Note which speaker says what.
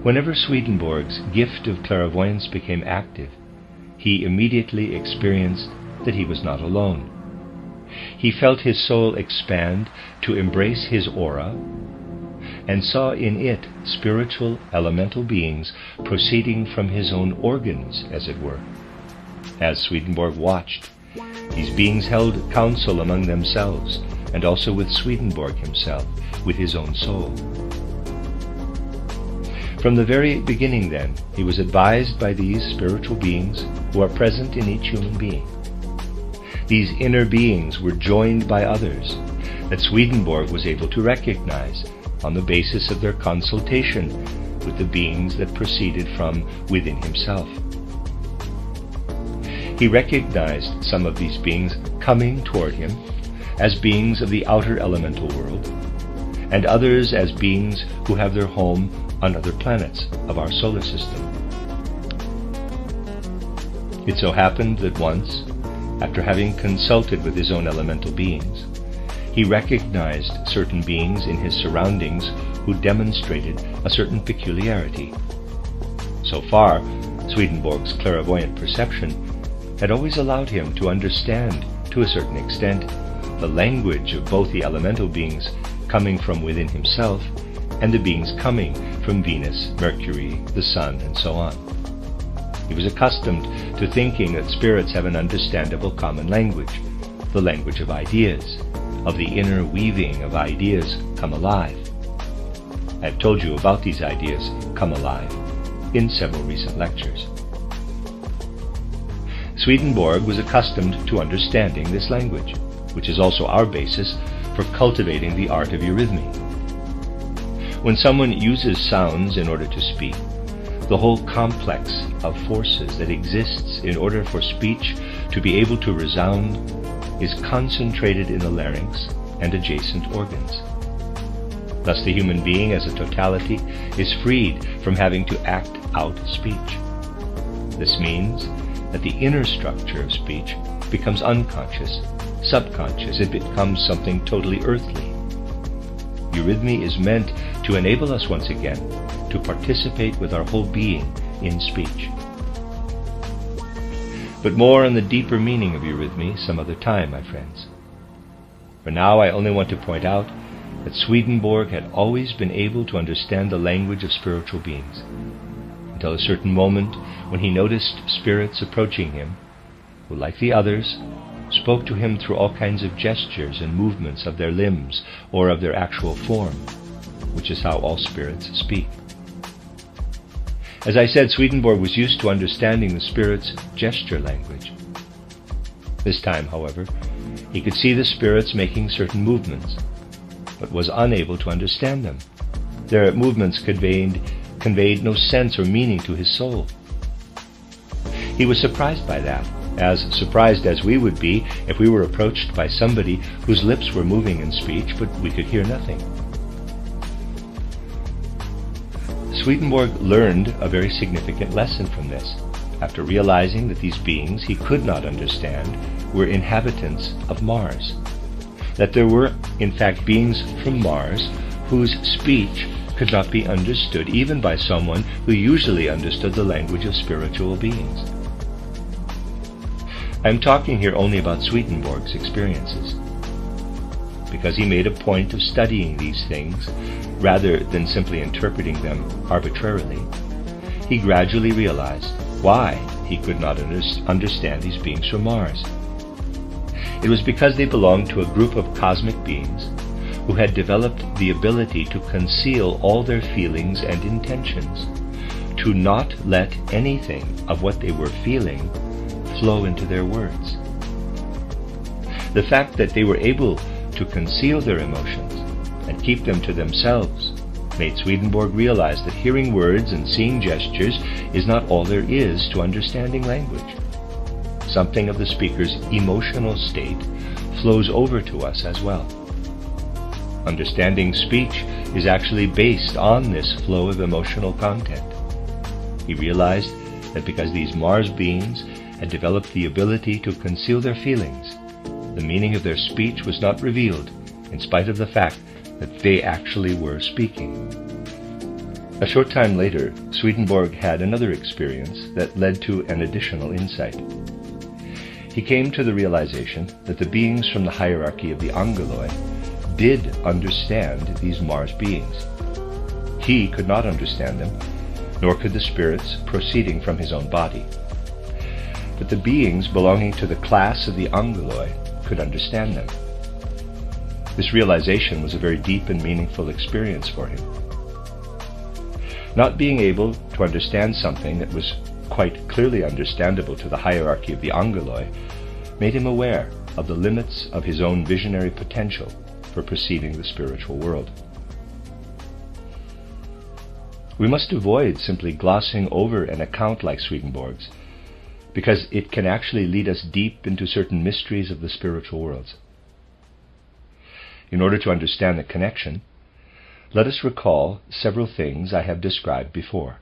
Speaker 1: Whenever Swedenborg's gift of clairvoyance became active, he immediately experienced that he was not alone. He felt his soul expand to embrace his aura and saw in it spiritual elemental beings proceeding from his own organs, as it were. As Swedenborg watched, these beings held counsel among themselves and also with Swedenborg himself, with his own soul. From the very beginning, then, he was advised by these spiritual beings who are present in each human being. These inner beings were joined by others that Swedenborg was able to recognize on the basis of their consultation with the beings that proceeded from within himself. He recognized some of these beings coming toward him as beings of the outer elemental world, and others as beings who have their home on other planets of our solar system. It so happened that once, after having consulted with his own elemental beings, he recognized certain beings in his surroundings who demonstrated a certain peculiarity. So far, Swedenborg's clairvoyant perception had always allowed him to understand, to a certain extent, the language of both the elemental beings coming from within himself and the beings coming from Venus, Mercury, the Sun, and so on. He was accustomed to thinking that spirits have an understandable common language, the language of ideas, of the inner weaving of ideas come alive. I have told you about these ideas come alive in several recent lectures. Swedenborg was accustomed to understanding this language, which is also our basis for cultivating the art of eurythmy. When someone uses sounds in order to speak, the whole complex of forces that exists in order for speech to be able to resound is concentrated in the larynx and adjacent organs. Thus the human being as a totality is freed from having to act out speech. This means that the inner structure of speech becomes unconscious, subconscious. It becomes something totally earthly. Eurythmy is meant to enable us once again to participate with our whole being in speech. But more on the deeper meaning of eurythmy some other time, my friends. For now I only want to point out that Swedenborg had always been able to understand the language of spiritual beings, until a certain moment when he noticed spirits approaching him, who, like the others, spoke to him through all kinds of gestures and movements of their limbs or of their actual form, which is how all spirits speak. As I said, Swedenborg was used to understanding the spirits' gesture language. This time, however, he could see the spirits making certain movements, but was unable to understand them. Their movements conveyed no sense or meaning to his soul. He was surprised by that, as surprised as we would be if we were approached by somebody whose lips were moving in speech, but we could hear nothing. Swedenborg learned a very significant lesson from this, after realizing that these beings he could not understand were inhabitants of Mars, that there were, in fact, beings from Mars whose speech could not be understood even by someone who usually understood the language of spiritual beings. I am talking here only about Swedenborg's experiences, because he made a point of studying these things rather than simply interpreting them arbitrarily. He gradually realized why he could not understand these beings from Mars. It was because they belonged to a group of cosmic beings who had developed the ability to conceal all their feelings and intentions, to not let anything of what they were feeling flow into their words. The fact that they were able to conceal their emotions and keep them to themselves made Swedenborg realize that hearing words and seeing gestures is not all there is to understanding language. Something of the speaker's emotional state flows over to us as well. Understanding speech is actually based on this flow of emotional content. He realized that because these Mars beings had developed the ability to conceal their feelings, the meaning of their speech was not revealed, in spite of the fact that they actually were speaking. A short time later, Swedenborg had another experience that led to an additional insight. He came to the realization that the beings from the hierarchy of the Angeloi did understand these Mars beings. He could not understand them, nor could the spirits proceeding from his own body. But the beings belonging to the class of the Angeloi could understand them. This realization was a very deep and meaningful experience for him. Not being able to understand something that was quite clearly understandable to the hierarchy of the Angeloi made him aware of the limits of his own visionary potential for perceiving the spiritual world. We must avoid simply glossing over an account like Swedenborg's, because it can actually lead us deep into certain mysteries of the spiritual worlds. In order to understand the connection, let us recall several things I have described before.